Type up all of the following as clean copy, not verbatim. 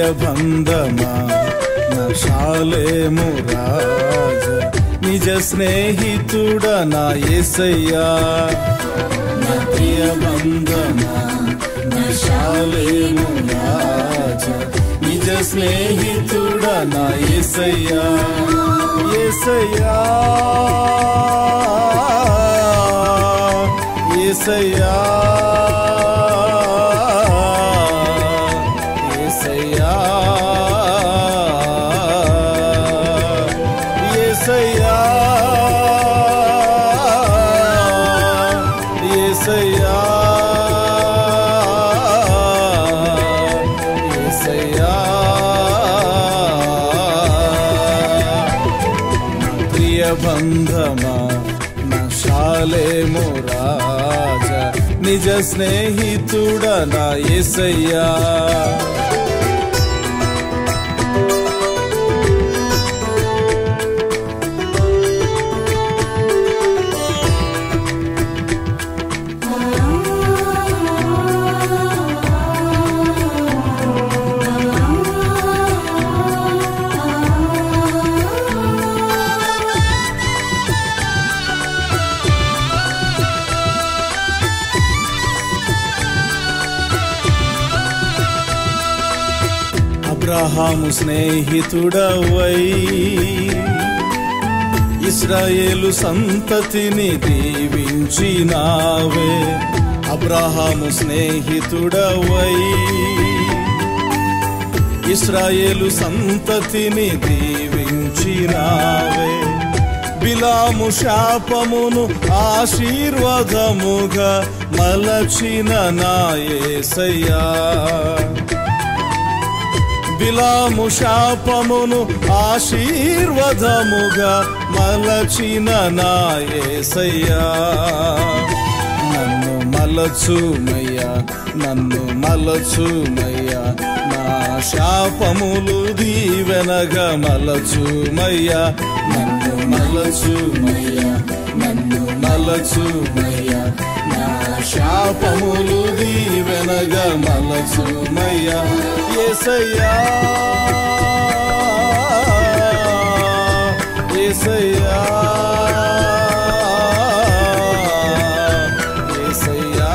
ప్రియ బంధమా నా షాలేము రాజా, నిజ స్నేహితుడ నా యేసయ్యా. నా ప్రియ బంధమా నా షాలేము రాజా, నిజ స్నేహితుడ నా యేసయ్యా. యేసయ్యా యేసయ్యా యేసయ్యా యేసయ్యా యేసయ్యా యేసయ్యా. ప్రియ బంధమా నా షాలేము రాజా, నిజ స్నేహితుడ నా యేసయ్యా. అబ్రహాము స్నేహితుడవై ఇశ్రాయేలు సంతతిని దీవించినావే. అబ్రహాము స్నేహితుడవై ఇశ్రాయేలు సంతతిని దీవించినావే. బిలాము శాపమును ఆశీర్వాదముగా మలచిన నా యేసయ్యా. బిలాము శాపమును ఆశీర్వాదముగా మలచిన నా యేసయ్యా. నన్ను మలచుమయ్యా, నన్ను మలచుమయ్యా, నా శాపములు దీవెనగా మలచుమయ్యా. నన్ను మలచుమయ్యా, నన్ను మలచుమయ్యా, నా శాపములు దీవెనగా మలచుమయ్యా. యేసయ్యా యేసయ్యా యేసయ్యా.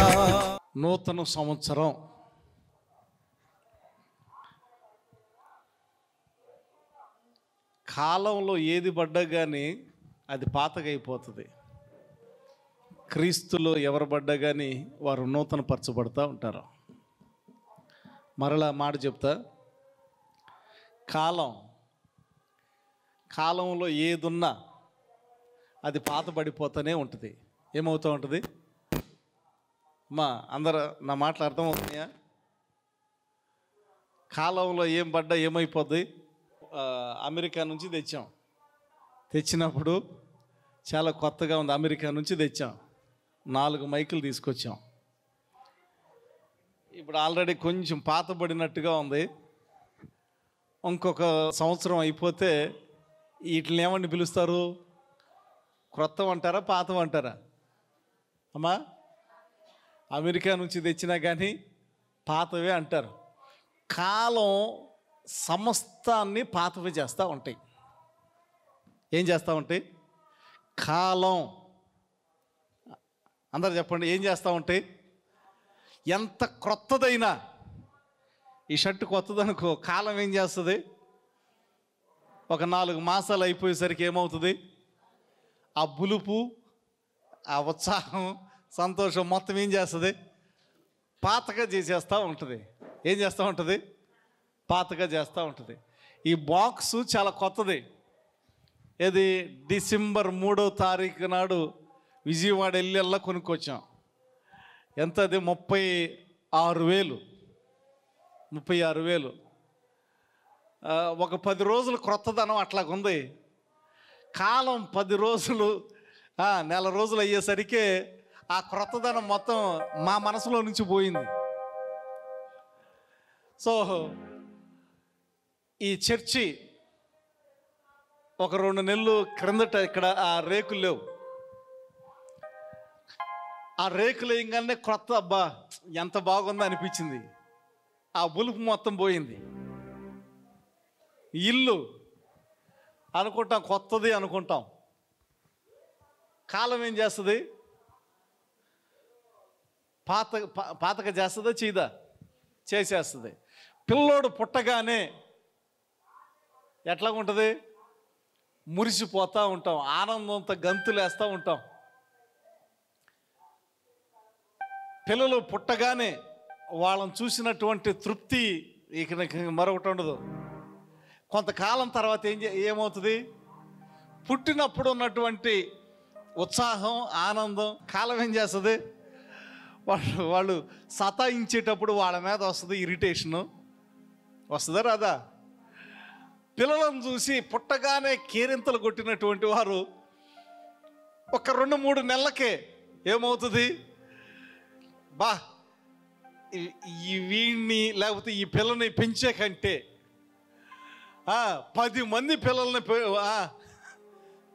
నూతన సంవత్సరం కాలంలో ఏది పడ్డా కానీ అది పాతగైపోతుంది. క్రీస్తులో ఎవరు పడ్డా కానీ వారు నూతన పరచబడుతూ ఉంటారు. మరలా మాట చెప్తా, కాలంలో ఏదున్నా అది పాతబడిపోతూనే ఉంటుంది. ఏమవుతూ ఉంటుంది అమ్మా? అందరూ నా మాటలు అర్థమవుతున్నాయా? కాలంలో ఏం పడ్డా ఏమైపోద్ది? అమెరికా నుంచి తెచ్చినప్పుడు చాలా కొత్తగా ఉంది. అమెరికా నుంచి తెచ్చాం, 4 మైకులు తీసుకొచ్చాం. ఇప్పుడు ఆల్రెడీ కొంచెం పాతబడినట్టుగా ఉంది. ఇంకొక సంవత్సరం అయిపోతే వీటిని ఏమని పిలుస్తారు? క్రొత్తవి అంటారా, పాతవి అంటారా అమ్మా? అమెరికా నుంచి తెచ్చినా కానీ పాతవే అంటారు. కాలం సమస్తాన్ని పాతవి చేస్తూ ఉంటాయి. ఏం చేస్తూ ఉంటాయి? కాలం, అందరు చెప్పండి, ఏం చేస్తూ ఉంటాయి? ఎంత క్రొత్తదైనా, ఈ షర్టు కొత్తదనుకో, కాలం ఏం చేస్తుంది? ఒక 4 మాసాలు అయిపోయేసరికి ఏమవుతుంది? ఆ బులుపు, ఆ ఉత్సాహం, సంతోషం మొత్తం ఏం చేస్తుంది? పాతగా చేసేస్తూ ఉంటుంది. ఏం చేస్తూ ఉంటుంది? పాతగా చేస్తూ ఉంటుంది. ఈ బాక్సు చాలా కొత్తది. ఇది డిసెంబర్ 3వ తారీఖు నాడు విజయవాడ వెళ్ళి కొనుక్కొచ్చాం. ఎంత? అది 36,000. ఒక 10 రోజులు క్రొత్తదనం అట్లాగుంది. కాలం 10 రోజులు, నెల రోజులు అయ్యేసరికి ఆ క్రొత్తదనం మొత్తం మా మనసులో నుంచి పోయింది. సో ఈ చర్చి ఒక 2 నెలలు క్రిందట ఇక్కడ ఆ రేకులు లేవు. ఆ రేకులు వేయగానే క్రొత్త, అబ్బా ఎంత బాగుందో అనిపించింది. ఆ బులుపు మొత్తం పోయింది. ఇల్లు అనుకుంటాం, కొత్తది అనుకుంటాం. కాలం ఏం చేస్తుంది? పాతగా చేస్తుందా, చేయదా? చేసేస్తుంది. పిల్లోడు పుట్టగానే ఎట్లా ఉంటుంది? మురిసిపోతూ ఉంటాం, ఆనందంతో గంతులు వేస్తూ ఉంటాం. పిల్లలు పుట్టగానే వాళ్ళని చూసినటువంటి తృప్తి ఇక మరొకటి ఉండదు. కొంతకాలం తర్వాత ఏమవుతుంది? పుట్టినప్పుడు ఉన్నటువంటి ఉత్సాహం, ఆనందం కాలం ఏం చేస్తుంది? వాళ్ళు సతాయించేటప్పుడు వాళ్ళ మీద వస్తుంది ఇరిటేషను. వస్తుందా రాదా? పిల్లలను చూసి పుట్టగానే కేరింతలు కొట్టినటువంటి వారు ఒక 2-3 నెలలకే ఏమవుతుంది? బా, ఈ వీడిని లేకపోతే ఈ పిల్లని పెంచే కంటే 10 మంది పిల్లల్ని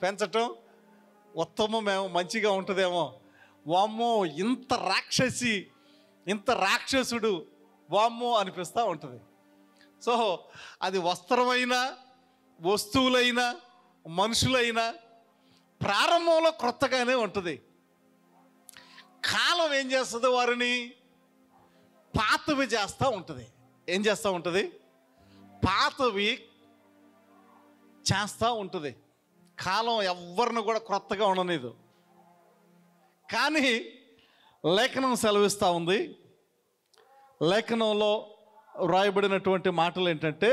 పెంచటం ఉత్తమమేమో, మంచిగా ఉంటుందేమో. వామ్మో, ఇంత రాక్షసి, ఇంత రాక్షసుడు, వామ్మో అనిపిస్తూ ఉంటుంది. సో అది వస్త్రమైనా, వస్తువులైనా, మనుషులైనా ప్రారంభంలో క్రొత్తగానే ఉంటుంది. కాలం ఏం చేస్తుంది? వారిని పాతవి చేస్తూ ఉంటుంది. ఏం చేస్తూ ఉంటుంది? పాతవి చేస్తూ ఉంటుంది. కాలం ఎవరిని కూడా క్రొత్తగా ఉండలేదు. కానీ లేఖనం సెలవిస్తూ ఉంది. లేఖనంలో వ్రాయబడినటువంటి మాటలు ఏంటంటే,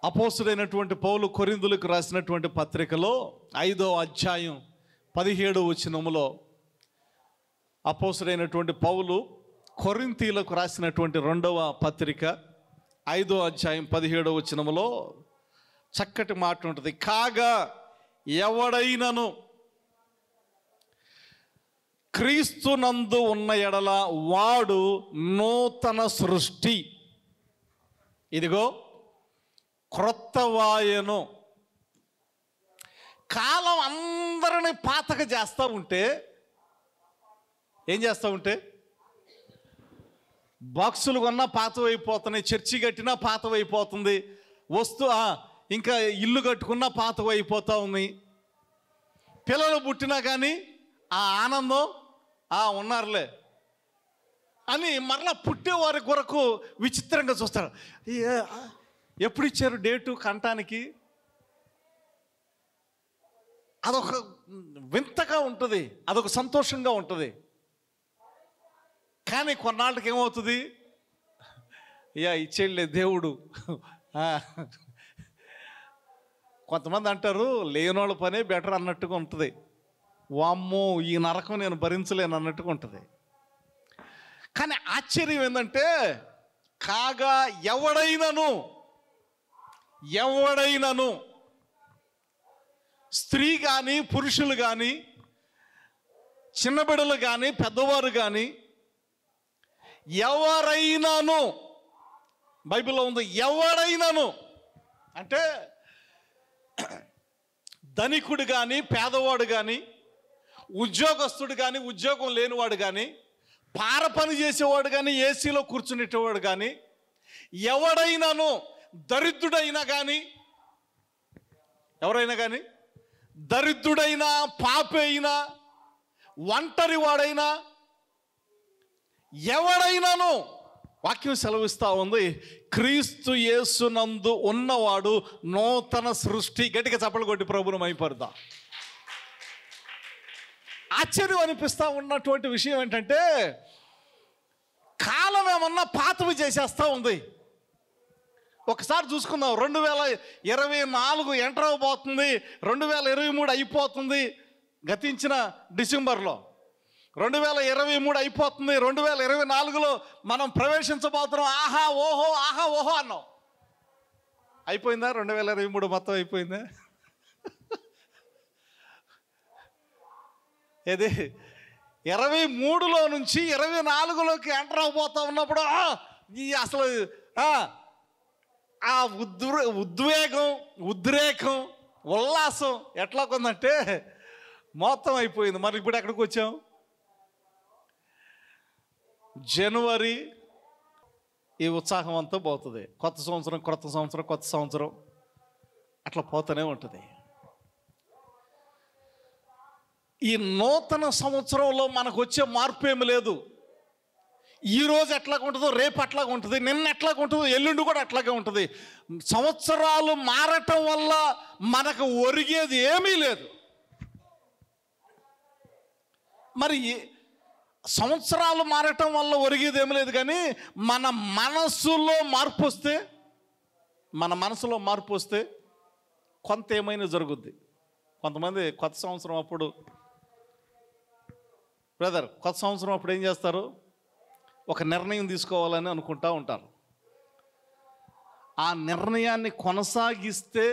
అపోస్తుడైనటువంటి పౌలు కొరింథీయులకు రాసినటువంటి పత్రికలో 5వ అధ్యాయం 17వ వచనములో అపోస్తుడైనటువంటి పౌలు కొరింథీయులకు రాసినటువంటి 2వ పత్రిక 5వ అధ్యాయం 17వ వచనములో చక్కటి మాట ఉంటుంది. కాగా ఎవడైనను క్రీస్తునందు ఉన్న ఎడల వాడు నూతన సృష్టి, ఇదిగో క్రొత్తవాయను. కాలం అందరిని పాతగా చేస్తూ ఉంటే ఏం చేస్తూ ఉంటే, బాక్సులు కొన్నా పాతవైపోతున్నాయి, చర్చి కట్టినా పాతవైపోతుంది, ఇంకా ఇల్లు కట్టుకున్నా పాతవైపోతూ ఉంది. పిల్లలు పుట్టినా కానీ ఆ ఆనందం ఉన్నారులే అని మరలా పుట్టేవారి కొరకు విచిత్రంగా చూస్తారు. ఎప్పుడు ఇచ్చారు డేటు కంటానికి? అదొక వింతగా ఉంటుంది, అదొక సంతోషంగా ఉంటుంది. కానీ కొన్నాళ్ళకి ఏమవుతుంది? ఇచ్చేళ్ళే దేవుడు. కొంతమంది అంటారు లేనోళ్ళ పనే బెటర్ అన్నట్టుగా ఉంటుంది. వామ్మో, ఈ నరకం నేను భరించలేను అన్నట్టుగా ఉంటుంది. కానీ ఆశ్చర్యం ఏంటంటే, కాగా ఎవడైనను స్త్రీ కానీ, పురుషులు కానీ, చిన్నబిడ్డలు కానీ, పెద్దవారు కానీ, ఎవరైనాను, బైబిల్లో ఉంది ఎవడైనాను అంటే ధనికుడు కానీ, పేదవాడు కానీ, ఉద్యోగస్తుడు కానీ, ఉద్యోగం లేనివాడు కానీ, పార పని చేసేవాడు కానీ, ఏసీలో కూర్చునేటవాడు కానీ, ఎవడైనాను దరిద్రుడైనా కానీ, ఎవరైనా కానీ, దరిద్రుడైనా, పాపి అయినా, ఒంటరి వాడైనా, ఎవడైనాను వాక్యం సెలవిస్తూ ఉంది, క్రీస్తు యేసునందు ఉన్నవాడు నూతన సృష్టి. గట్టిగా చప్పలు కొట్టి ప్రభువును మహిమపరుద్దాం. ఆశ్చర్యం అనిపిస్తూ ఉన్నటువంటి విషయం ఏంటంటే, కాలం ఏమన్నా పాతవి చేసేస్తూ ఉంది. ఒకసారి చూసుకుందాం, 2024 ఎంటర్ అవబోతుంది, 2023 అయిపోతుంది. గతించిన డిసెంబర్లో 2023 అయిపోతుంది, 2024లో మనం ప్రవేశించబోతున్నాం. ఆహా ఓహో అన్నాం. అయిపోయిందా? 2023 మొత్తం అయిపోయిందా? ఏది 23లో నుంచి 24లోకి ఎంటర్ అవబోతా ఉన్నప్పుడు అసలు ఆ ఉద్రేకం, ఉల్లాసం ఎట్లా కొందంటే మొత్తం అయిపోయింది. మరి ఇప్పుడు ఎక్కడికి వచ్చాం? జనవరి ఈ ఉత్సాహం అంతా పోతుంది. కొత్త సంవత్సరం కొత్త సంవత్సరం కొత్త సంవత్సరం అట్లా పోతూనే ఉంటుంది. ఈ నూతన సంవత్సరంలో మనకు వచ్చే మార్పు ఏమి లేదు. ఈరోజు ఎట్లాగా ఉంటుందో రేపు అట్లాగా ఉంటుంది, నిన్న ఎట్లాగా ఉంటుందో ఎల్లుండి కూడా అట్లాగే ఉంటుంది. సంవత్సరాలు మారటం వల్ల మనకు ఒరిగేది ఏమీ లేదు. మరి సంవత్సరాలు మారటం వల్ల ఒరిగేది ఏమీ లేదు, కానీ మన మనసులో మార్పు వస్తే కొంత ఏమైనా జరుగుద్ది. కొంతమంది కొత్త సంవత్సరం అప్పుడు కొత్త సంవత్సరం అప్పుడు ఏం చేస్తారు, ఒక నిర్ణయం తీసుకోవాలని అనుకుంటూ ఉంటారు. ఆ నిర్ణయాన్ని కొనసాగిస్తే,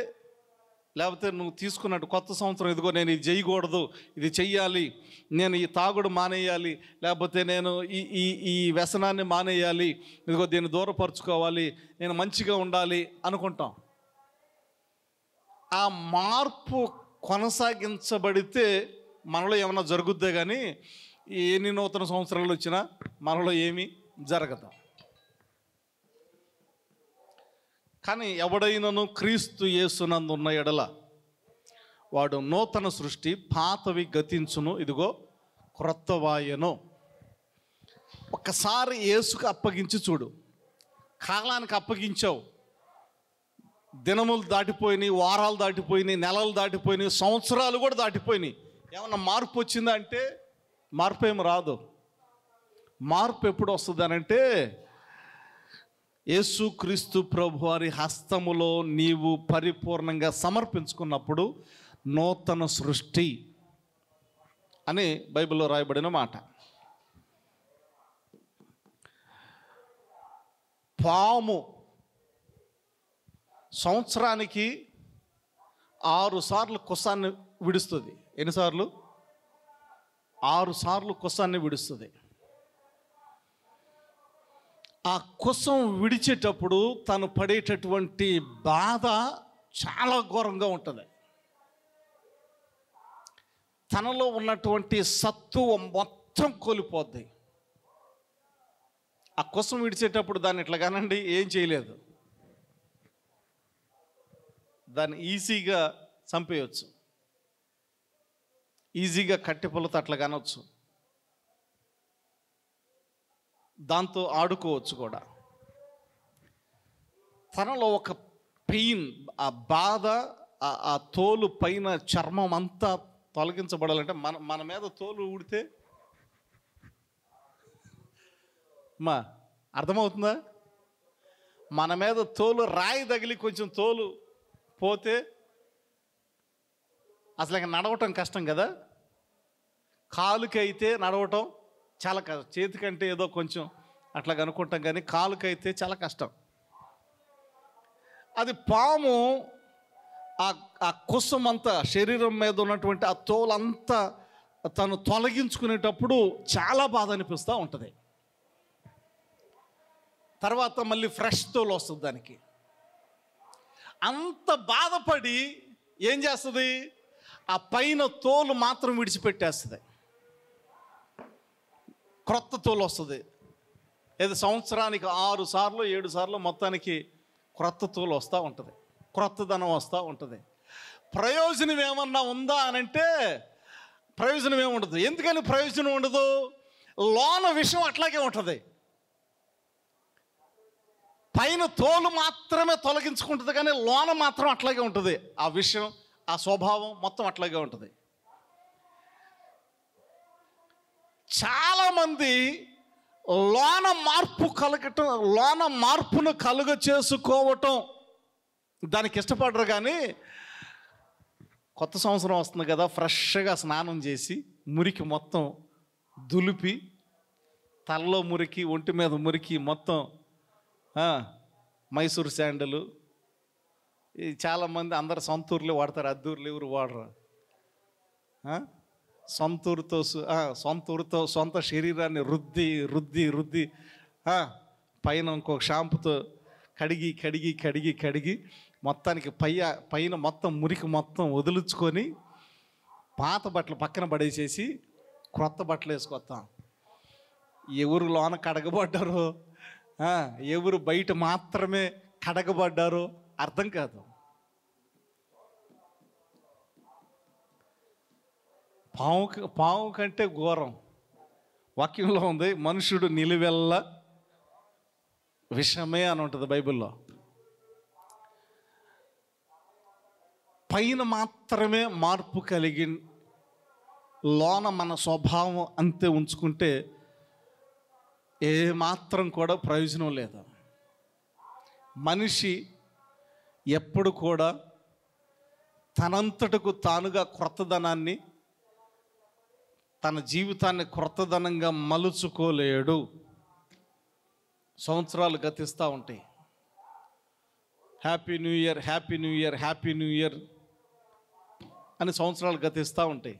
లేకపోతే నువ్వు తీసుకున్నట్టు కొత్త సంవత్సరం ఇదిగో నేను ఇది చేయకూడదు, ఇది చెయ్యాలి, నేను ఈ తాగుడు మానేయాలి, లేకపోతే నేను ఈ ఈ వ్యసనాన్ని మానేయాలి, ఇదిగో దీన్ని దూరపరుచుకోవాలి, నేను మంచిగా ఉండాలి అనుకుంటాం. ఆ మార్పు కొనసాగించబడితే మనలో ఏమైనా జరుగుద్దే, కానీ ఎన్ని నూతన సంవత్సరాలు వచ్చినా మనలో ఏమీ జరగదు. కానీ ఎవడైనను క్రీస్తు యేసునందు ఉన్న ఎడల వాడు నూతన సృష్టి, పాతవి గతించును, ఇదిగో క్రొత్తవాయెను. ఒక్కసారి యేసుకు అప్పగించి చూడు. కాలానికి అప్పగించావు, దినములు దాటిపోయినాయి, వారాలు దాటిపోయినాయి, నెలలు దాటిపోయినాయి, సంవత్సరాలు కూడా దాటిపోయినాయి. ఏమన్నా మార్పు వచ్చిందా అంటే మార్పు ఏమి రాదు. మార్పు ఎప్పుడు వస్తుంది అనంటే యేసుక్రీస్తు ప్రభువారి హస్తములో నీవు పరిపూర్ణంగా సమర్పించుకున్నప్పుడు నూతన సృష్టి అని బైబిల్లో రాయబడిన మాట. పాము సంవత్సరానికి 6 సార్లు కుసాన్ని విడుస్తుంది. ఎన్నిసార్లు? 6 సార్లు కుసాన్ని విడుస్తుంది. ఆ కుసం విడిచేటప్పుడు తను పడేటటువంటి బాధ చాలా ఘోరంగా ఉంటుంది. తనలో ఉన్నటువంటి సత్తువ మొత్తం కోల్పోద్ది. ఆ కుసం విడిచేటప్పుడు దాన్ని ఇట్లా కానండి ఏం చేయలేదు, దాన్ని ఈజీగా చంపేయచ్చు, ఈజీగా కట్టెపుల్లతో అట్లా కానొచ్చు, దాంతో ఆడుకోవచ్చు కూడా. తనలో ఒక పెయిన్, ఆ బాధ, ఆ తోలు పైన చర్మం అంతా తొలగించబడాలంటే మన మీద తోలు ఊడితే అర్థమవుతుందా? మన మీద తోలు రాయి తగిలి కొంచెం తోలు పోతే అసలు ఇంకా నడవటం కష్టం కదా. కాలుకి అయితే నడవటం చాలా కష్టం, చేతికంటే ఏదో కొంచెం అట్లా అనుకుంటాం, కానీ కాలుకైతే చాలా కష్టం. అది పాము ఆ కుసం అంతా, శరీరం మీద ఉన్నటువంటి ఆ తోలంతా తను తొలగించుకునేటప్పుడు చాలా బాధ అనిపిస్తూ ఉంటుంది. తర్వాత మళ్ళీ ఫ్రెష్ తోలు వస్తుంది దానికి. అంత బాధపడి ఏం చేస్తుంది, ఆ పైన తోలు మాత్రం విడిచిపెట్టేస్తుంది, క్రొత్త తోలు వస్తుంది. ఏదో సంవత్సరానికి 6 సార్లు 7 సార్లు మొత్తానికి క్రొత్త తోలు వస్తూ ఉంటుంది, క్రొత్తదనం వస్తూ ఉంటుంది. ప్రయోజనం ఏమన్నా ఉందా అనంటే ప్రయోజనం ఏముండదు. ఎందుకని ప్రయోజనం ఉండదు? లోన విషయం అట్లాగే ఉంటుంది, పైన తోలు మాత్రమే తొలగించుకుంటుంది, కానీ లోన మాత్రం అట్లాగే ఉంటుంది. ఆ విషయం, ఆ స్వభావం మొత్తం అట్లాగే ఉంటుంది. చాలామంది లోన మార్పును కలుగ చేసుకోవటం దానికి ఇష్టపడరు. కానీ కొత్త సంవత్సరం వస్తుంది కదా, ఫ్రెష్గా స్నానం చేసి మురికి మొత్తం దులిపి, తలలో మురికి, ఒంటి మీద మురికి మొత్తం, మైసూర్ శాండలు, చాలామంది అందరు సొంతూరులో వాడతారు, అద్దూరులు ఎవరు వాడరు. సొంతూరుతో సొంత శరీరాన్ని రుద్ది రుద్ది రుద్ది పైన ఇంకొక షాంపుతో కడిగి కడిగి కడిగి కడిగి మొత్తానికి పైన మొత్తం మురికి మొత్తం వదులుచుకొని పాత బట్టలు పక్కన పడేసేసి క్రొత్త బట్టలు వేసుకొస్తాం. ఎవరు లోన కడగబడ్డారో ఎవరు బయట మాత్రమే కడగబడ్డారో అర్థం కాదు. పాము కంటే ఘోరం. వాక్యంలో ఉంది, మనుషుడు నిలువెల్ల విషమే అని ఉంటుంది బైబిల్లో. పైన మాత్రమే మార్పు కలిగి లోన మన స్వభావం అంతే ఉంచుకుంటే ఏ మాత్రం కూడా ప్రయోజనం లేదు. మనిషి ఎప్పుడు కూడా తనంతటకు తానుగా క్రొత్తదనాన్ని, తన జీవితాన్ని క్రొత్తదనంగా మలుచుకోలేడు. సంవత్సరాలు గతిస్తూ ఉంటాయి. Happy new year, happy new year, happy new year అని సంవత్సరాలు గతిస్తూ ఉంటాయి.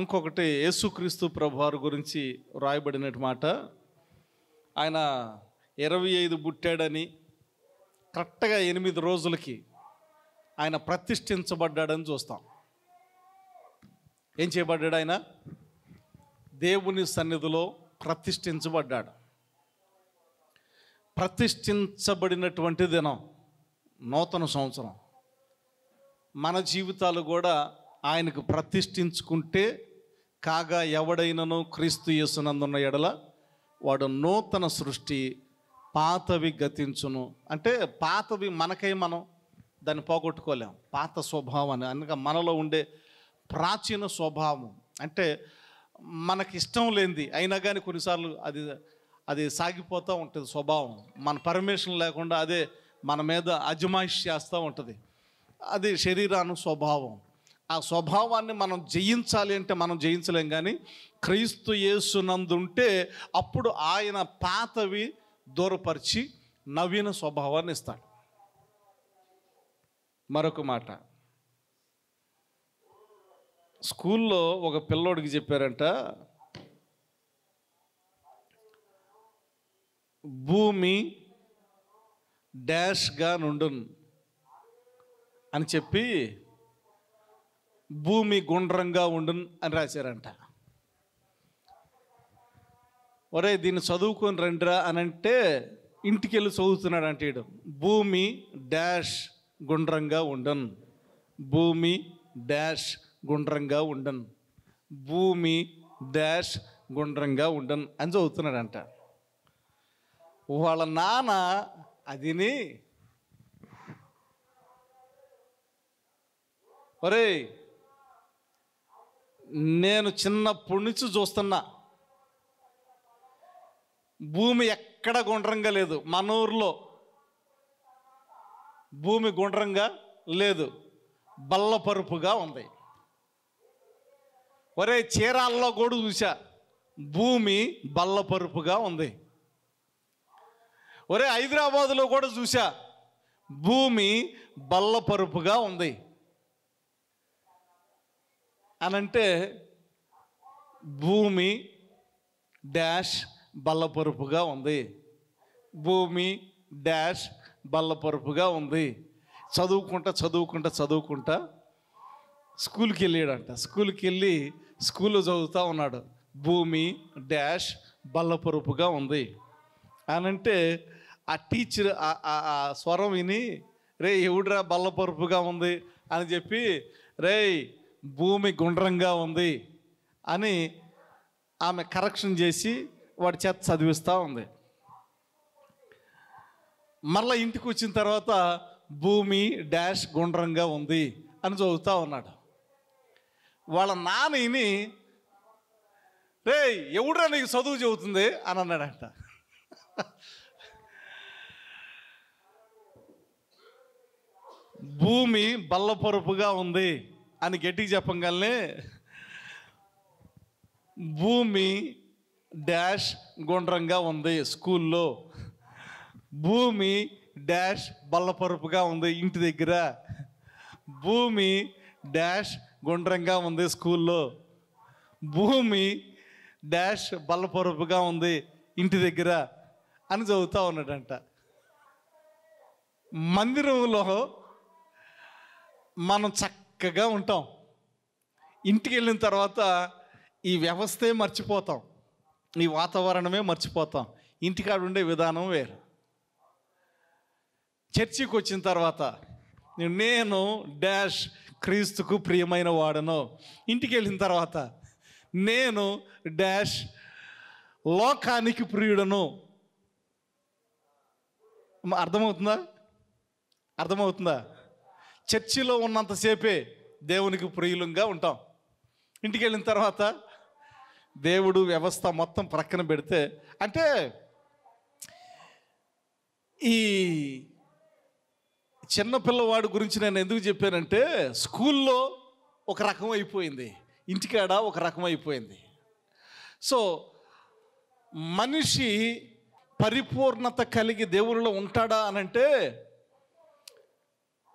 ఇంకొకటి, యేసుక్రీస్తు ప్రభువారి గురించి రాయబడిన మాట, ఆయన 25 పుట్టాడని కరెక్ట్గా 8 రోజులకి ఆయన ప్రతిష్ఠించబడ్డాడని చూస్తాం. ఏం చేయబడ్డాడు? ఆయన దేవుని సన్నిధిలో ప్రతిష్ఠించబడ్డాడు. ప్రతిష్ఠించబడినటువంటి దినం నూతన సంవత్సరం. మన జీవితాలు కూడా ఆయనకు ప్రతిష్ఠించుకుంటే, కాగా ఎవడైనను క్రీస్తు యేసునందున్న ఎడల వాడు నూతన సృష్టి, పాతవి గతించును. అంటే పాతవి మనకై మనం దాన్ని పోగొట్టుకోలేం. పాత స్వభావాన్ని, అనగా మనలో ఉండే ప్రాచీన స్వభావం, అంటే మనకిష్టం లేనిది అయినా కానీ కొన్నిసార్లు అది సాగిపోతూ ఉంటుంది స్వభావం. మన పర్మిషన్ లేకుండా అదే మన మీద అజమాయిష్ చేస్తూ ఉంటుంది. అది శరీరాను స్వభావం. ఆ స్వభావాన్ని మనం జయించాలి అంటే మనం జయించలేం, కానీ క్రీస్తు యేసునందుంటే అప్పుడు ఆయన పాతవి దూరపరిచి నవీన స్వభావాన్ని ఇస్తాడు. మరొక మాట, స్కూల్లో ఒక పిల్లోడికి చెప్పారంట, భూమి డాష్గా నుండున్ అని చెప్పి భూమి గుండ్రంగా ఉండున్ అని రాశారంట. ఒరే దీన్ని చదువుకొని రండిరా అని అంటే ఇంటికి వెళ్ళి చదువుతున్నాడు అంటే, భూమి డాష్ గుండ్రంగా ఉండన్, భూమి డాష్ గుండ్రంగా ఉండన్, భూమి డాష్ గుండ్రంగా ఉండన్ అని చదువుతున్నాడంట. వాళ్ళ నాన్న అదిని, ఒరే నేను చిన్నప్పటి నుంచి చూస్తున్నా, భూమి ఎక్కడ గుండ్రంగా లేదు, మన ఊర్లో భూమి గుండ్రంగా లేదు, బల్లపరుపుగా ఉంది. ఒరే చీరాల్లో కూడా చూసా, భూమి బల్లపరుపుగా ఉంది. ఒరే హైదరాబాదులో కూడా చూసా, భూమి బల్లపరుపుగా ఉంది అనంటే భూమి డాష్ బల్లపరుపుగా ఉంది, భూమి డాష్ బల్లపరుపుగా ఉంది. చదువుకుంటా స్కూల్కి వెళ్ళాడంట. స్కూల్కి వెళ్ళి స్కూల్లో చదువుతూ ఉన్నాడు, భూమి డాష్ బల్లపరుపుగా ఉంది అనంటే ఆ టీచర్ ఆ స్వరం విని, రే ఎవడురా బల్లపరుపుగా ఉంది అని చెప్పి, రే భూమి గుండ్రంగా ఉంది అని ఆమె కరెక్షన్ చేసి వాడి చేత చదివిస్తూ ఉంది. మళ్ళీ ఇంటికి వచ్చిన తర్వాత భూమి డాష్ గుండ్రంగా ఉంది అని చదువుతూ ఉన్నాడు. వాళ్ళ నాన్నని, రే ఎవడురా నీకు చదువు చెబుతుంది అని అన్నాడంట. భూమి బల్లపరుపుగా ఉంది అని గట్టిగా చెప్పగానే భూమి డాష్ గుండ్రంగా ఉంది స్కూల్లో, భూమి డాష్ బల్లపరుపుగా ఉంది ఇంటి దగ్గర, భూమి డాష్ గుండ్రంగా ఉంది స్కూల్లో, భూమి డాష్ బల్లపరుపుగా ఉంది ఇంటి దగ్గర అని చదువుతూ ఉన్నాడంట. మందిరంలో మనం చక్కగా ఉంటాం, ఇంటికి వెళ్ళిన తర్వాత ఈ వ్యవస్థే మర్చిపోతాం, ఈ వాతావరణమే మర్చిపోతాం. ఇంటికాడ ఉండే విధానం వేరు. చర్చికి వచ్చిన తర్వాత నేను డాష్ క్రీస్తుకు ప్రియమైన వాడను, ఇంటికి వెళ్ళిన తర్వాత నేను డాష్ లోకానికి ప్రియుడను. అర్థమవుతుందా? చర్చిలో ఉన్నంతసేపే దేవునికి ప్రియులంగా ఉంటాం. ఇంటికి వెళ్ళిన తర్వాత దేవుడు వ్యవస్థ మొత్తం ప్రక్కన పెడితే, అంటే ఈ చిన్నపిల్లవాడి గురించి నేను ఎందుకు చెప్పానంటే, స్కూల్లో ఒక రకం అయిపోయింది, ఇంటికాడ ఒక రకం అయిపోయింది. సో మనిషి పరిపూర్ణత కలిగి దేవునిలో ఉంటాడా అనంటే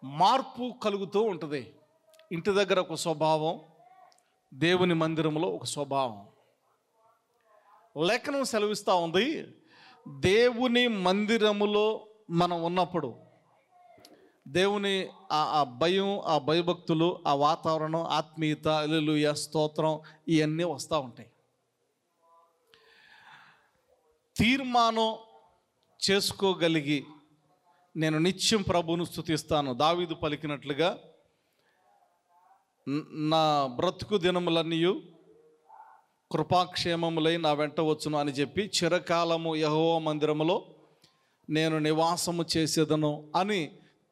మార్పు కలుగుతూ ఉంటుంది. ఇంటి దగ్గర ఒక స్వభావం, దేవుని మందిరంలో ఒక స్వభావం. లేఖనం సెలవిస్తూ ఉంది, దేవుని మందిరములో మనం ఉన్నప్పుడు దేవుని ఆ భయం, ఆ భయభక్తులు, ఆ వాతావరణం, ఆత్మీయత, హల్లెలూయా, స్తోత్రం, ఇవన్నీ వస్తూ ఉంటాయి. తీర్మానం చేసుకోగలిగి నేను నిత్యం ప్రభువును స్తుతిస్తాను, దావీదు పలికినట్లుగా నా బ్రతుకు దినములన్నీయు కృపాక్షేమములై నా వెంట వచ్చును అని చెప్పి, చిరకాలము యెహోవా మందిరములో నేను నివాసము చేసేదను అని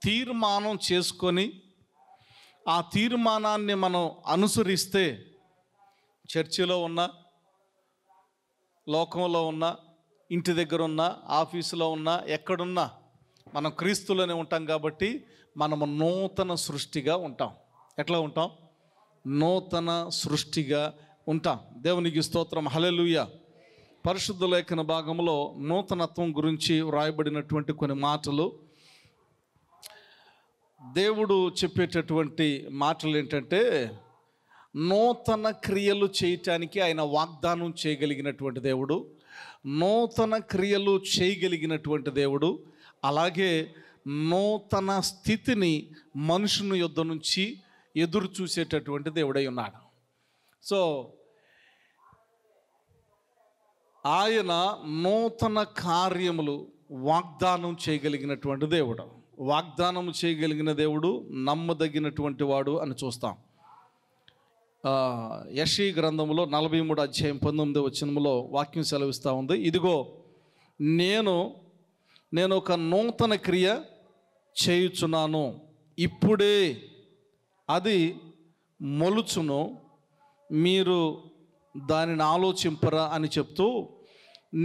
తీర్మానం చేసుకొని, ఆ తీర్మానాన్ని మనం అనుసరిస్తే చర్చిలో ఉన్న, లోకంలో ఉన్న, ఇంటి దగ్గర ఉన్న, ఆఫీసులో ఉన్న, ఎక్కడున్నా మనం క్రీస్తులోనే ఉంటాం. కాబట్టి మనము నూతన సృష్టిగా ఉంటాం. ఎట్లా ఉంటాం? నూతన సృష్టిగా ఉంటాం. దేవునికి స్తోత్రం, హల్లెలూయా. పరిశుద్ధ లేఖన భాగంలో నూతనత్వం గురించి వ్రాయబడినటువంటి కొన్ని మాటలు, దేవుడు చెప్పేటటువంటి మాటలు ఏంటంటే, నూతన క్రియలు చేయటానికి ఆయన వాగ్దానం చేయగలిగినటువంటి దేవుడు, నూతన క్రియలు చేయగలిగినటువంటి దేవుడు, అలాగే నూతన స్థితిని మనుషుని యొద్ద నుంచి ఎదురు చూసేటటువంటి దేవుడై ఉన్నాడు. సో ఆయన నూతన కార్యములు వాగ్దానం చేయగలిగినటువంటి దేవుడు. వాగ్దానం చేయగలిగిన దేవుడు నమ్మదగినటువంటి వాడు అని చూస్తాం. యెషయా గ్రంథంలో 43 అధ్యాయం 19 వచనంలో వాక్యం సెలవిస్తూ ఉంది, ఇదిగో నేను ఒక నూతన క్రియ చేయుచున్నాను, ఇప్పుడే అది మొలుచును, మీరు దానిని ఆలోచింపరా అని చెప్తూ,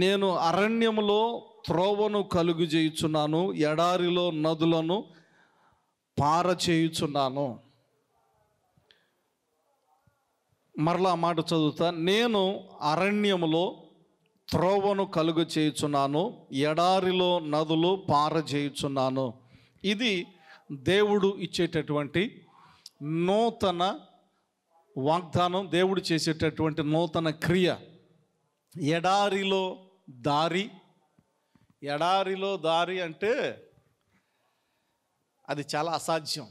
నేను అరణ్యములో త్రోవను కలుగు చేయుచున్నాను, ఎడారిలో నదులను పారచేయుచున్నాను. మరలా ఆ మాట చదువుతా, నేను అరణ్యములో త్రోవను కలుగు చేయుచున్నాను, ఎడారిలో నదులు పారచేయుచున్నాను. ఇది దేవుడు ఇచ్చేటటువంటి నూతన వాగ్దానం, దేవుడు చేసేటటువంటి నూతన క్రియ. ఎడారిలో దారి అంటే అది చాలా అసాధ్యం.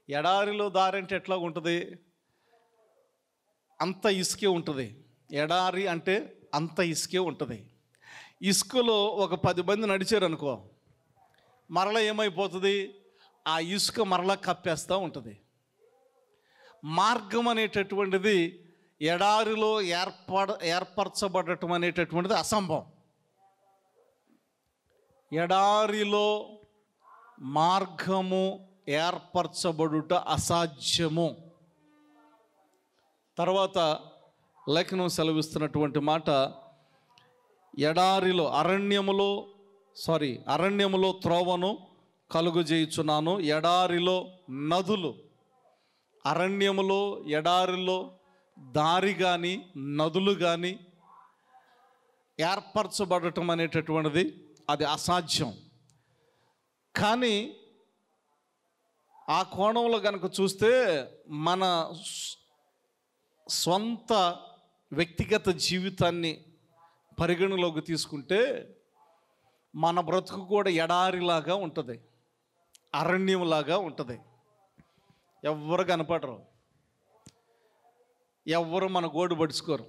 ఎడారిలో దారి అంటే ఎట్లా ఉంటుంది? అంత ఇసుకే ఉంటుంది. ఎడారి అంటే అంత ఇసుకే ఉంటుంది. ఇసుకలో ఒక 10 మంది నడిచారు అనుకో, మరలా ఏమైపోతుంది? ఆ ఇసుక మరలా కప్పేస్తూ ఉంటుంది. మార్గం అనేటటువంటిది ఎడారిలో ఏర్పరచబడటం అనేటటువంటిది అసంభవం. ఎడారిలో మార్గము ఏర్పరచబడుట అసాధ్యము. తర్వాత లేఖనం సెలవిస్తున్నటువంటి మాట, అరణ్యములో త్రోవను కలుగజేయుచున్నాను, ఎడారిలో నదులు. అరణ్యములో, ఎడారిలో దారి కానీ నదులు కానీ ఏర్పరచబడటం అనేటటువంటిది అది అసాధ్యం. కానీ ఆ కోణంలో కనుక చూస్తే, మన సొంత వ్యక్తిగత జీవితాన్ని పరిగణలోకి తీసుకుంటే, మన బ్రతుకు కూడా ఎడారిలాగా ఉంటుంది, అరణ్యంలాగా ఉంటుంది. ఎవ్వరు కనపడరు. ఎవ్వరు మన గోడు పడుచుకోరు.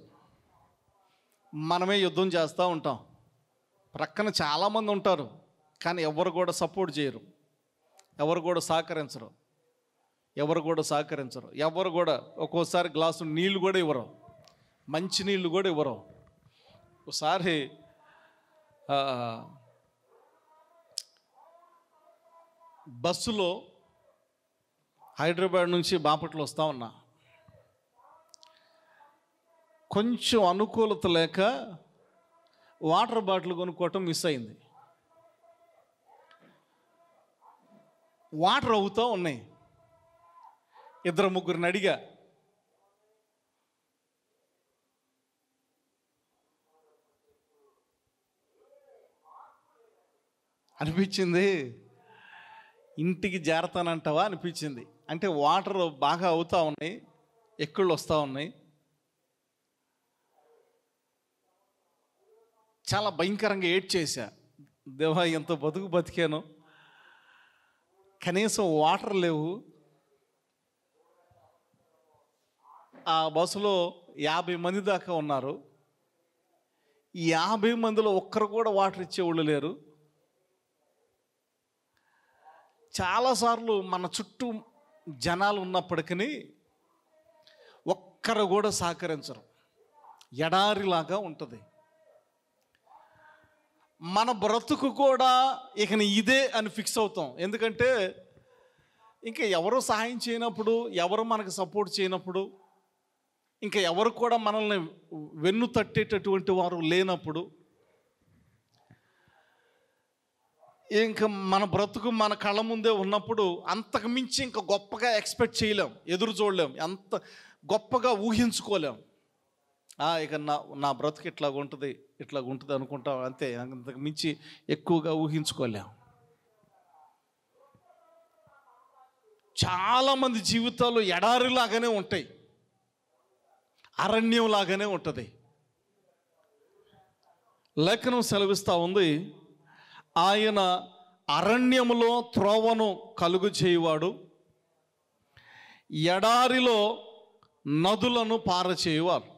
మనమే యుద్ధం చేస్తూ ఉంటాం. ప్రక్కన చాలామంది ఉంటారు, కానీ ఎవరు కూడా సపోర్ట్ చేయరు, ఎవరు కూడా సహకరించరు, ఎవరు కూడా ఒక్కోసారి గ్లాసు నీళ్ళు కూడా ఇవ్వరు, మంచి నీళ్ళు కూడా ఇవ్వరు. ఒకసారి బస్సులో హైదరాబాద్ నుంచి బాపట్ల వస్తూ ఉన్నా. కొంచెం అనుకూలత లేక వాటర్ బాటిల్ కొనుక్కోవటం మిస్ అయింది. వాటర్ అవుతూ ఉన్నాయి. 2-3 అడిగా. అనిపించింది, ఇంటికి చేరతానంటావా అనిపించింది. అంటే వాటర్ బాగా అవుతూ ఉన్నాయి, ఎక్కుళ్ళు వస్తూ ఉన్నాయి. చాలా భయంకరంగా ఏడ్చేసా. దేవా, ఎంత బతికాను, కనీసం వాటర్ లేవు. ఆ బస్సులో 50 మంది దాకా ఉన్నారు. ఈ 50 మందిలో ఒక్కరు కూడా వాటర్ ఇచ్చేవాళ్ళు లేరు. చాలాసార్లు మన చుట్టూ జనాలు ఉన్నప్పటికీ ఒక్కరు కూడా సహకరించరు. ఎడారిలాగా ఉంటుంది మన బ్రతుకు కూడా. ఇక ఇదే అని ఫిక్స్ అవుతాం. ఎందుకంటే ఇంకా ఎవరు సహాయం చేయనప్పుడు, ఎవరు మనకు సపోర్ట్ చేయనప్పుడు, ఇంకా ఎవరు కూడా మనల్ని వెన్ను తట్టేటటువంటి వారు లేనప్పుడు, ఇంకా మన బ్రతుకు మన కళ్ళ ముందే ఉన్నప్పుడు అంతకు మించి ఇంకా గొప్పగా ఎక్స్పెక్ట్ చేయలేం, ఎదురు చూడలేం, అంత గొప్పగా ఊహించుకోలేం. ఇక నా బ్రతుకు ఇట్లా ఉంటుంది అనుకుంటాం, అంతే. అంతకు మించి ఎక్కువగా ఊహించుకోలేం. చాలామంది జీవితాలు ఎడారిలాగానే ఉంటాయి, అరణ్యంలాగానే ఉంటుంది. లేఖనం సెలవిస్తూ ఉంది, ఆయన అరణ్యములో త్రోవను కలుగు చేయువాడు, ఎడారిలో నదులను పారచేయువారు.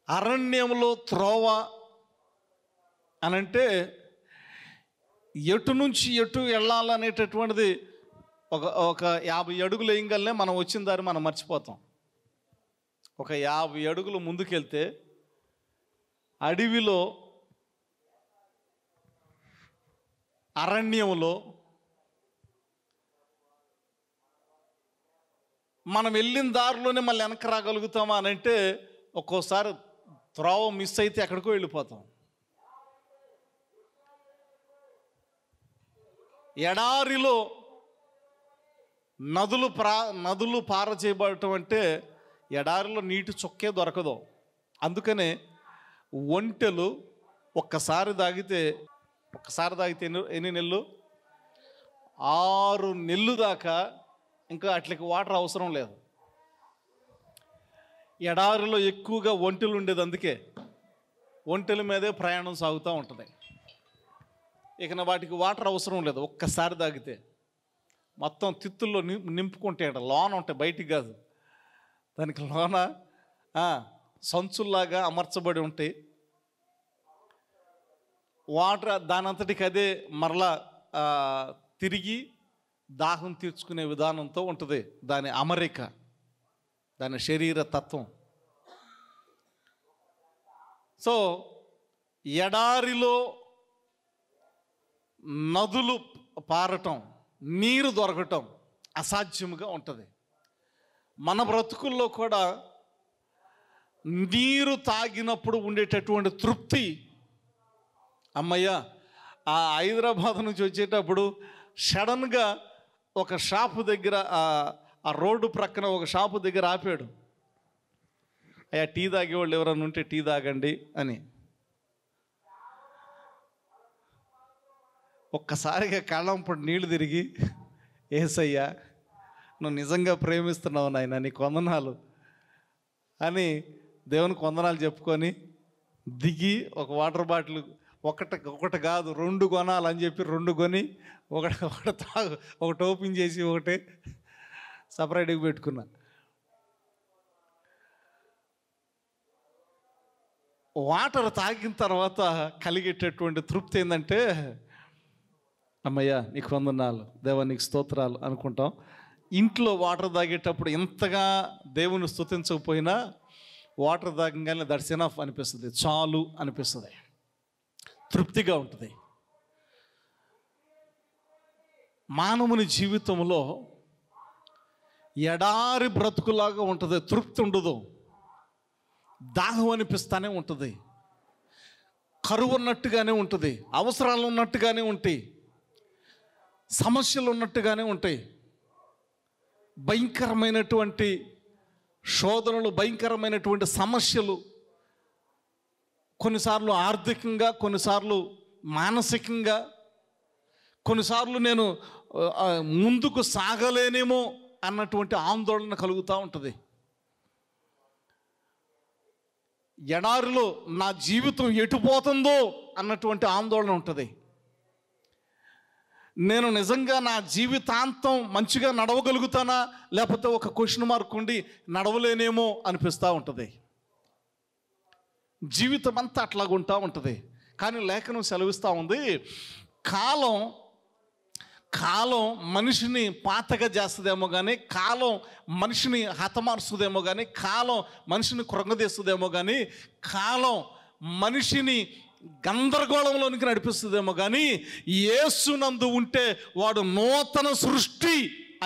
అరణ్యంలో త్రోవ అనంటే ఎటు నుంచి ఎటు వెళ్ళాలనేటటువంటిది ఒక 50 అడుగులు వేయగలనే మనం వచ్చిన దారి మనం మర్చిపోతాం. ఒక 50 అడుగులు ముందుకెళ్తే అడవిలో, అరణ్యంలో మనం వెళ్ళిన దారిలోనే మళ్ళీ వెనక్కి రాగలుగుతామా అని అంటే ఒక్కోసారి త్రోవ మిస్ అయితే ఎక్కడికో వెళ్ళిపోతాం. ఎడారిలో నదులు పారచేయబడటం అంటే ఎడారిలో నీటి చుక్కే దొరకదు. అందుకనే ఒంటెలు ఒక్కసారి తాగితే ఎన్ని నెలలు, 6 నెలలు దాకా ఇంకా అట్లకి వాటర్ అవసరం లేదు. ఎడారిలో ఎక్కువగా ఒంటెలు ఉండేది, అందుకే ఒంటెల మీదే ప్రయాణం సాగుతూ ఉంటుంది. ఇక వాటికి వాటర్ అవసరం లేదు. ఒక్కసారి తాగితే మొత్తం తిత్తుల్లో నింపుకుంటాయట. లోన ఉంటాయి, బయటికి కాదు. దానికి లోన సంచుల్లాగా అమర్చబడి ఉంటాయి. వాటర్ దానంతటికి అదే మరలా తిరిగి దాహం తీర్చుకునే విధానంతో ఉంటుంది. దాని అమరిక, దాని శరీర తత్వం. సో ఎడారిలో నదులు పారటం, నీరు దొరకటం అసాధ్యముగా ఉంటుంది. మన బ్రతుకుల్లో కూడా నీరు తాగినప్పుడు ఉండేటటువంటి తృప్తి, అమ్మయ్య. ఆ హైదరాబాద్ నుంచి వచ్చేటప్పుడు సడన్గా ఒక షాపు దగ్గర, ఆ రోడ్డు ప్రక్కన ఒక షాపు దగ్గర ఆపాడు. అయ్యా, టీ తాగేవాళ్ళు ఎవరన్నా ఉంటే టీ తాగండి అని. ఒక్కసారిగా కళ్ళంపడి నీళ్లు తిరిగి, ఏసయ్యా నువ్వు నిజంగా ప్రేమిస్తున్నావు నాయన, నీకు వందనాలు అని దేవునికి వందనాలు చెప్పుకొని దిగి ఒక వాటర్ బాటిల్ ఒకటి కాదు 2 కొనాలని చెప్పి 2 కొని ఒకటి ఓపెన్ చేసి ఒకటి సపరేట్గా పెట్టుకున్నా. వాటర్ తాగిన తర్వాత కలిగేటటువంటి తృప్తి ఏంటంటే, అమ్మయ్య నీకు వందనాలు, దేవా నీకు స్తోత్రాలు అనుకుంటాం. ఇంట్లో వాటర్ తాగేటప్పుడు ఎంతగా దేవుని స్తుతించకపోయినా వాటర్ తాగంగానే దట్స్ ఎనఫ్ అనిపిస్తుంది, చాలు అనిపిస్తుంది, తృప్తిగా ఉంటుంది. మానవుని జీవితంలో ఎడారి బ్రతుకులాగా ఉంటుంది, తృప్తి ఉండదు, దాహం అనిపిస్తానే ఉంటుంది, కరువు ఉన్నట్టుగానే ఉంటుంది, అవసరాలు ఉన్నట్టుగానే ఉంటాయి, సమస్యలు ఉన్నట్టుగానే ఉంటాయి, భయంకరమైనటువంటి శోధనలు, భయంకరమైనటువంటి సమస్యలు, కొన్నిసార్లు ఆర్థికంగా, కొన్నిసార్లు మానసికంగా, కొన్నిసార్లు నేను ముందుకు సాగలేనేమో అన్నటువంటి ఆందోళన కలుగుతూ ఉంటుంది. ఎడారిలో నా జీవితం ఎటుపోతుందో అన్నటువంటి ఆందోళన ఉంటుంది. నేను నిజంగా నా జీవితాంతం మంచిగా నడవగలుగుతానా, లేకపోతే ఒక క్వశ్చన్ మార్క్ ఉండి నడవలేనేమో అనిపిస్తూ ఉంటుంది. జీవితం అంతా అట్లాగుంటూ ఉంటుంది. కానీ లేఖనం సెలవిస్తూ ఉంది, కాలం మనిషిని పాతగా చేస్తుందేమో కానీ, కాలం మనిషిని హతమారుస్తుందేమో కానీ, కాలం మనిషిని కృంగదీస్తుందేమో కానీ, కాలం మనిషిని గందరగోళంలోనికి నడిపిస్తుందేమో కానీ, యేసునందు ఉంటే వాడు నూతన సృష్టి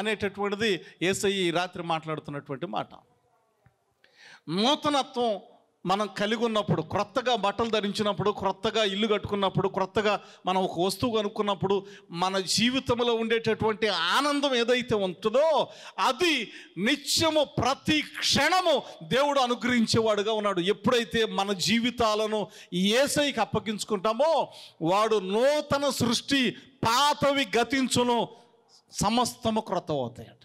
అనేటటువంటిది యేసయ్య ఈ రాత్రి మాట్లాడుతున్నటువంటి మాట. నూతనత్వం మనం కలిగి ఉన్నప్పుడు, క్రొత్తగా బట్టలు ధరించినప్పుడు, క్రొత్తగా ఇల్లు కట్టుకున్నప్పుడు, క్రొత్తగా మనం ఒక వస్తువు కనుక్కున్నప్పుడు మన జీవితంలో ఉండేటటువంటి ఆనందం ఏదైతే ఉంటుందో అది నిత్యము ప్రతి క్షణము దేవుడు అనుగ్రహించేవాడుగా ఉన్నాడు. ఎప్పుడైతే మన జీవితాలను యేసయ్యకి అప్పగించుకుంటామో వాడు నూతన సృష్టి, పాతవి గతించును, సమస్తము క్రొత్త అవుతాయట.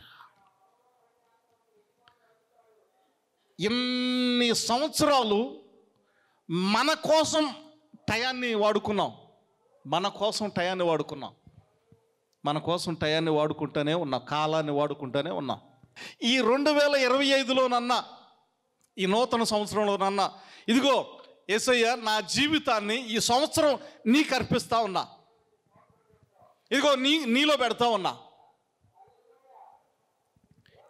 ఎన్ని సంవత్సరాలు మన కోసం టయాన్ని వాడుకున్నాం, మన కోసం టయాన్ని వాడుకుంటూనే ఉన్నాం, కాలాన్ని వాడుకుంటూనే ఉన్నాం. ఈ 2025లోనన్నా, ఈ నూతన సంవత్సరంలోనన్నా, ఇదిగో యేసయ్య నా జీవితాన్ని ఈ సంవత్సరం నీకు అర్పిస్తా ఉన్నా, ఇదిగో నీలో పెడతా ఉన్నా,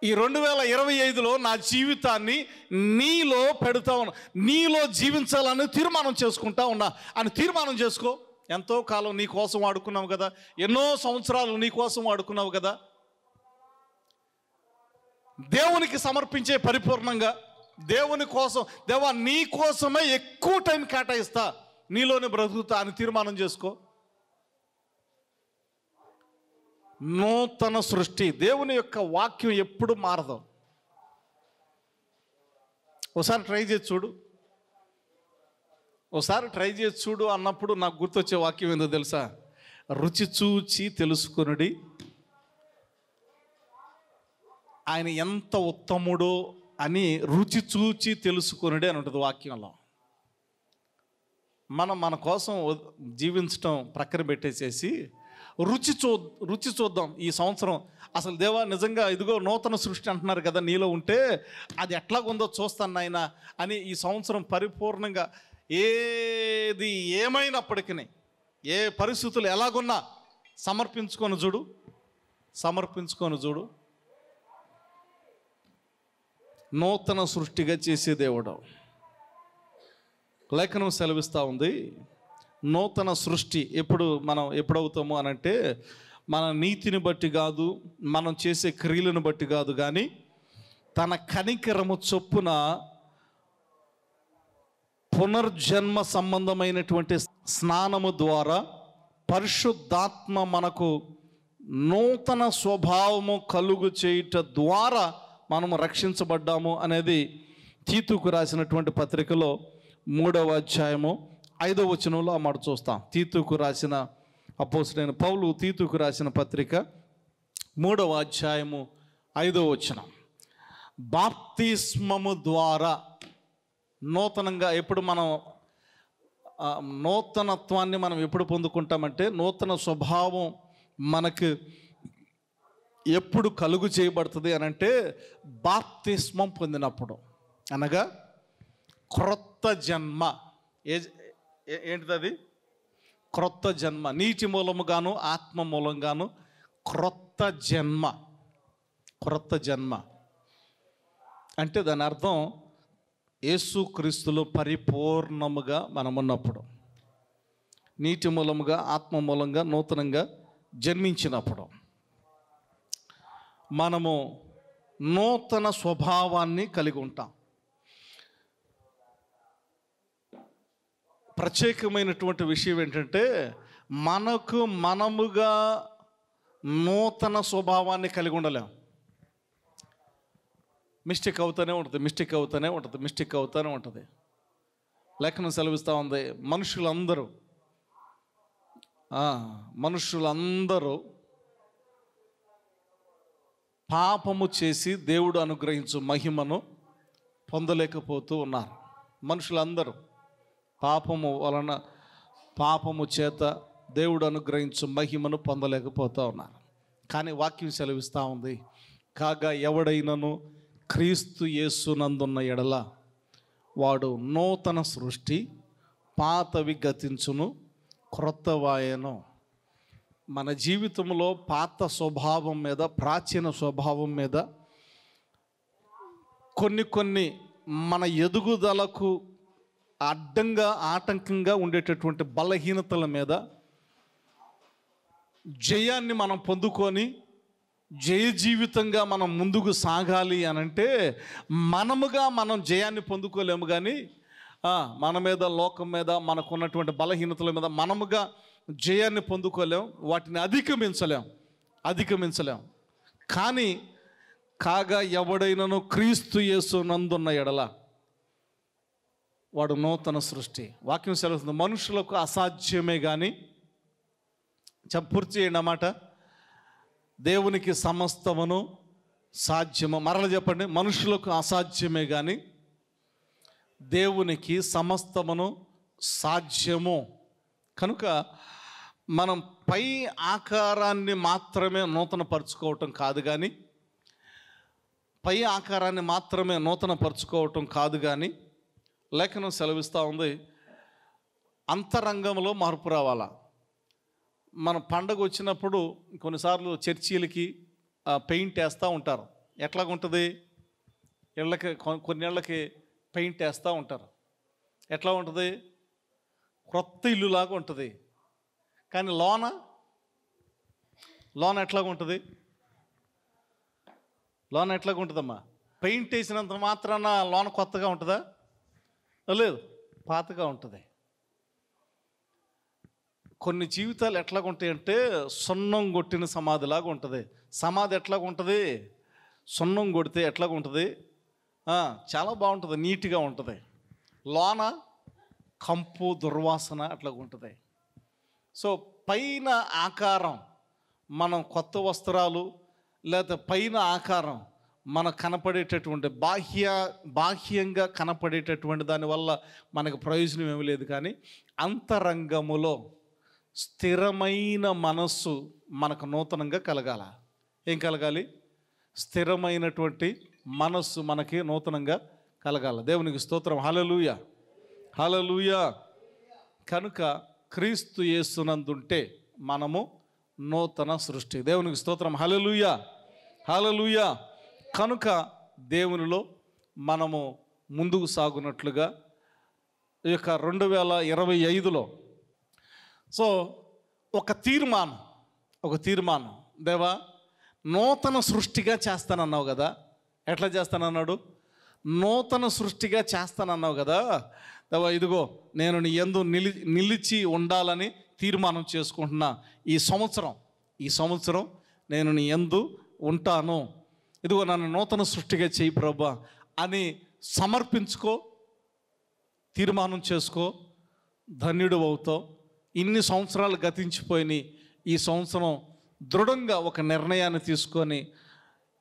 ఈ 2025లో నా జీవితాన్ని నీలో పెడతా ఉన్నా, నీలో జీవించాలని తీర్మానం చేసుకుంటా ఉన్నా అని తీర్మానం చేసుకో. ఎంతో కాలం నీ కోసం వాడుకున్నావు కదా, ఎన్నో సంవత్సరాలు నీ కోసం వాడుకున్నావు కదా, దేవునికి సమర్పించే పరిపూర్ణంగా, దేవుని కోసం, దేవా నీ కోసమే ఎక్కువ టైం కేటాయిస్తా, నీలోనే బ్రతుకుతా అని తీర్మానం చేసుకో. నూతన సృష్టి, దేవుని యొక్క వాక్యం ఎప్పుడు మారదు. ఒకసారి ట్రై చేసి చూడు అన్నప్పుడు నాకు గుర్తొచ్చే వాక్యం ఏందో తెలుసా? రుచి చూచి తెలుసుకొనుడి ఆయన ఎంత ఉత్తముడో అని, రుచి చూచి తెలుసుకొనుడి అని ఉంటుంది వాక్యంలో. మనం మన కోసం జీవించటం ప్రక్కన పెట్టేసేసి రుచి చూద్దాం ఈ సంవత్సరం. అసలు దేవా నిజంగా ఇదిగో నూతన సృష్టి అంటున్నారు కదా, నీలో ఉంటే అది ఎట్లాగుందో చూస్తాను నాయన అని ఈ సంవత్సరం పరిపూర్ణంగా ఏది ఏమైనప్పటికీ, ఏ పరిస్థితులు ఎలాగున్నా సమర్పించుకొని చూడు. నూతన సృష్టిగా చేసే దేవుడు. లేఖనం సెలవిస్తూ ఉంది, నూతన సృష్టి మనం ఎప్పుడవుతాము అనంటే, మన నీతిని బట్టి కాదు, మనం చేసే క్రియలను బట్టి కాదు, కానీ తన కనికరము చొప్పున పునర్జన్మ సంబంధమైనటువంటి స్నానము ద్వారా పరిశుద్ధాత్మ మనకు నూతన స్వభావము కలుగు చేయుట ద్వారా మనము రక్షించబడ్డాము అనేది తీతుకు రాసినటువంటి పత్రికలో 3వ అధ్యాయము 5వ వచనంలో ఆ మాట చూస్తాం. తీతుకు రాసిన అపోస్తలుడైన పౌలు తీతుకు రాసిన పత్రిక 3వ అధ్యాయము 5వ వచనం. బాప్తిస్మము ద్వారా నూతనంగా ఎప్పుడు మనం నూతనత్వాన్ని మనం ఎప్పుడు పొందుకుంటామంటే, నూతన స్వభావం మనకు ఎప్పుడు కలుగు చేయబడుతుంది అని అంటే బాప్తిస్మం పొందినప్పుడు, అనగా క్రొత్త జన్మ. ఏంటిది అది? క్రొత్త జన్మ. నీటి మూలముగాను ఆత్మ మూలంగాను క్రొత్త జన్మ. క్రొత్త జన్మ అంటే దాని అర్థం యేసుక్రీస్తులో పరిపూర్ణముగా మనమున్నప్పుడు, నీటి మూలముగా ఆత్మ మూలంగా నూతనంగా జన్మించినప్పుడు మనము నూతన స్వభావాన్ని కలిగి ఉంటాం. ప్రత్యేకమైనటువంటి విషయం ఏంటంటే మనముగా నూతన స్వభావాన్ని కలిగి ఉండలేం. మిస్టేక్ అవుతూనే ఉంటుంది. లేఖనం సెలవిస్తూ ఉంది, మనుషులందరూ పాపము చేసి దేవుడు అనుగ్రహించు మహిమను పొందలేకపోతూ ఉన్నారు. మనుషులందరూ పాపము చేత దేవుడు అనుగ్రహించు మహిమను పొందలేకపోతూ ఉన్నారు. కానీ వాక్యం సెలవిస్తూ ఉంది, కాగా ఎవడైనను క్రీస్తు యేసునందున్న ఎడల వాడు నూతన సృష్టి, పాతవి గతించును, క్రొత్తవాయను. మన జీవితంలో పాత స్వభావం మీద, ప్రాచీన స్వభావం మీద కొన్ని మన ఎదుగుదలకు అడ్డంగా ఆటంకంగా ఉండేటటువంటి బలహీనతల మీద జయాన్ని మనం పొందుకొని జయ జీవితంగా మనం ముందుకు సాగాలి అనంటే మనం జయాన్ని పొందుకోలేము. కానీ మన మీద, లోకం మీద మనకున్నటువంటి బలహీనతల మీద మనముగా జయాన్ని పొందుకోలేం, వాటిని అధిగమించలేం. కానీ కాగా ఎవడైనను క్రీస్తు యేసు నందున్న ఎడల వాడు నూతన సృష్టి. వాక్యం సెలవుతుంది, మనుషులకు అసాధ్యమే కానీ, పూర్తి చేయండి అన్నమాట, దేవునికి సమస్తమును సాధ్యము. మరల చెప్పండి, మనుషులకు అసాధ్యమే కానీ దేవునికి సమస్తమును సాధ్యము. కనుక మనం పై ఆకారాన్ని మాత్రమే నూతన పరుచుకోవటం కాదు కానీ లేఖనం సెలవిస్తూ ఉంది, అంతరంగంలో మార్పు రావాలా. మన పండగ వచ్చినప్పుడు కొన్నిసార్లు చర్చీలకి పెయింట్ వేస్తూ ఉంటారు. ఎట్లాగుంటుంది? కొన్ని ఇళ్ళకి పెయింట్ వేస్తూ ఉంటారు. ఎట్లా ఉంటుంది? క్రొత్త ఇల్లులాగా ఉంటుంది. కానీ లోన ఎట్లాగుంటుందమ్మా? పెయింట్ వేసినంత మాత్రాన లోన కొత్తగా ఉంటుందా? లేదు, పాతగా ఉంటుంది. కొన్ని జీవితాలు ఎట్లాగుంటాయి అంటే సున్నం కొట్టిన సమాధిలాగా ఉంటుంది. సమాధి ఎట్లాగుంటుంది? సున్నం కొడితే ఎట్లాగుంటుంది? చాలా బాగుంటుంది, నీట్గా ఉంటుంది. లోన కంపు, దుర్వాసన అట్లాగుంటుంది. సో పైన ఆకారం, మనం కొత్త వస్త్రాలు లేదా పైన ఆకారం మనకు కనపడేటటువంటి బాహ్యంగా కనపడేటటువంటి దానివల్ల మనకు ప్రయోజనం ఏమీ లేదు. కానీ అంతరంగములో స్థిరమైన మనస్సు మనకు నూతనంగా కలగాల. ఏం కలగాలి? స్థిరమైనటువంటి మనస్సు మనకి నూతనంగా కలగాల. దేవునికి స్తోత్రం. హల్లెలూయా, హల్లెలూయా. కనుక క్రీస్తు యేసునందుంటే మనము నూతన సృష్టి. దేవునికి స్తోత్రం. హల్లెలూయా, హల్లెలూయా. కనుక దేవునిలో మనము ముందుకు సాగునట్లుగా ఈ యొక్క 2025లో ఒక తీర్మానం, దేవా నూతన సృష్టిగా చేస్తానన్నావు కదా. ఎట్లా చేస్తానన్నాడు? నూతన సృష్టిగా చేస్తానన్నావు కదా. దేవా ఇదిగో నేను నీ యందు నిలిచి ఉండాలని తీర్మానం చేసుకుంటున్నా. ఈ సంవత్సరం నేను నీ యందు ఉంటాను. ఇదిగో నన్ను నూతన సృష్టిగా చేయి ప్రభువా అని సమర్పించుకో, తీర్మానం చేసుకో, ధన్యుడు అవుతావు. ఇన్ని సంవత్సరాలు గతించిపోయినాయి. ఈ సంవత్సరం దృఢంగా ఒక నిర్ణయాన్ని తీసుకొని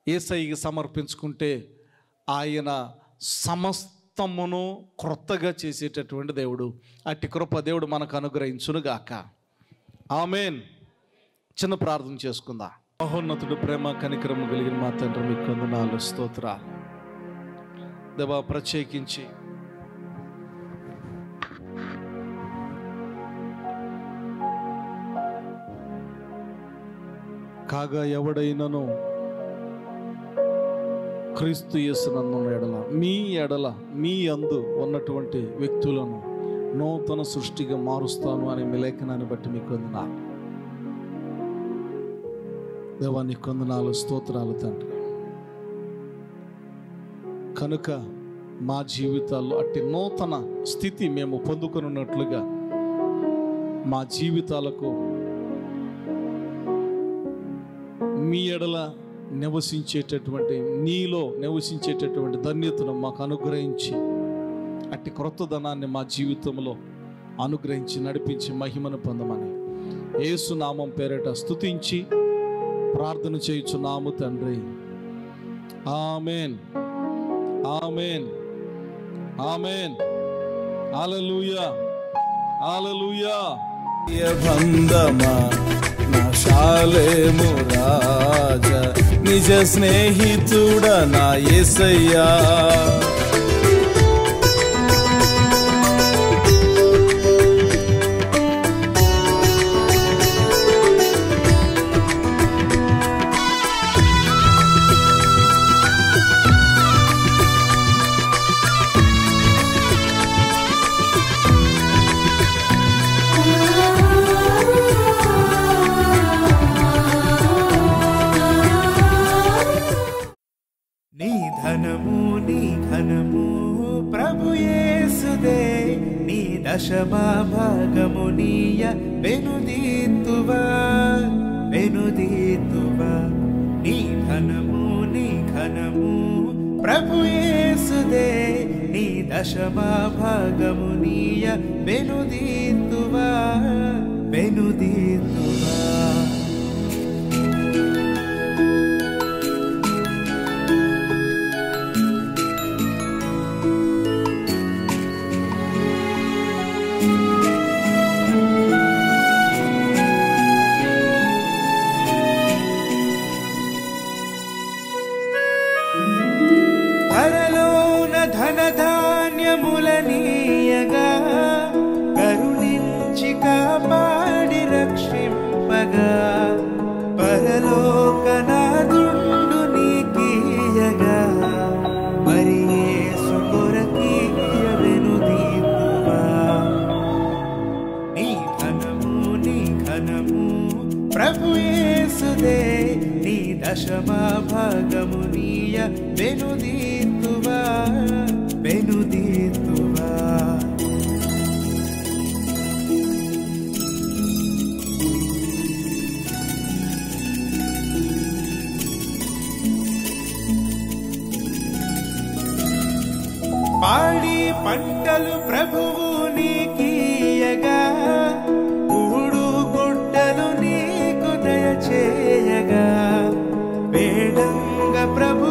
యేసయ్యకి సమర్పించుకుంటే ఆయన సమస్తమును క్రొత్తగా చేసేటటువంటి దేవుడు. అట్టి కృప దేవుడు మనకు అనుగ్రహించునుగాక. ఆమేన్. చిన్న ప్రార్థన చేసుకుందాం. మహోన్నతుడు, ప్రేమ కనికరము కలిగిన మా తండ్రి, మీకు వందనాలు, స్తోత్రాలు దేవా. ప్రత్యేకించి కాగా ఎవడైనను క్రీస్తు యేసునందున్న ఎడల మీ యందు ఉన్నటువంటి వ్యక్తులను నూతన సృష్టిగా మారుస్తాను అనే మీ లేఖనాన్ని బట్టి మీకు వందనాలు దేవా, నీకు వందనాలు, స్తోత్రాలు తండ్రి. కనుక మా జీవితాల్లో అట్టి నూతన స్థితి మేము పొందుకున్నట్లుగా మా జీవితాలకు మీ ఎడల నివసించేటటువంటి, నీలో నివసించేటటువంటి ధన్యతను మాకు అనుగ్రహించి అట్టి క్రొత్తదనాన్ని మా జీవితంలో అనుగ్రహించి నడిపించి మహిమను పొందమని యేసు నామం పేరిట స్తుతించి ప్రార్థన చేయుచున్నాము తండ్రి. ఆమేన్, ఆమేన్, ఆమేన్. హల్లెలూయా, హల్లెలూయా. బంధమా నా షాలేము రాజా, నిజ స్నేహితుడ నా యేసయ్యా. నీ ఘనము ప్రభు యేసుదే, నీ దశమా భాగము నీయ వెనుదీతువా. నీ ఘనము ప్రభు యేసుదే, నీ దశమా భాగము నీయ వెనుదీతువా. పరలోన ధనధాన్యములనీయగా, కరుణించి కాపాడి రక్షింపగా, పరలోకనాథుండు నీకీయగా, మరి యేసు కొరకీయ వెనుదీతువా. నీ ఘనము ప్రభు యేసుదే, నీ దశమా భాగము నీయ వెనుదీతువా. పాడి పంటలు ప్రభువు నీకీయగా, కూడు గుడ్డలు నీకు దయచేయగా, వేడంగ ప్రభు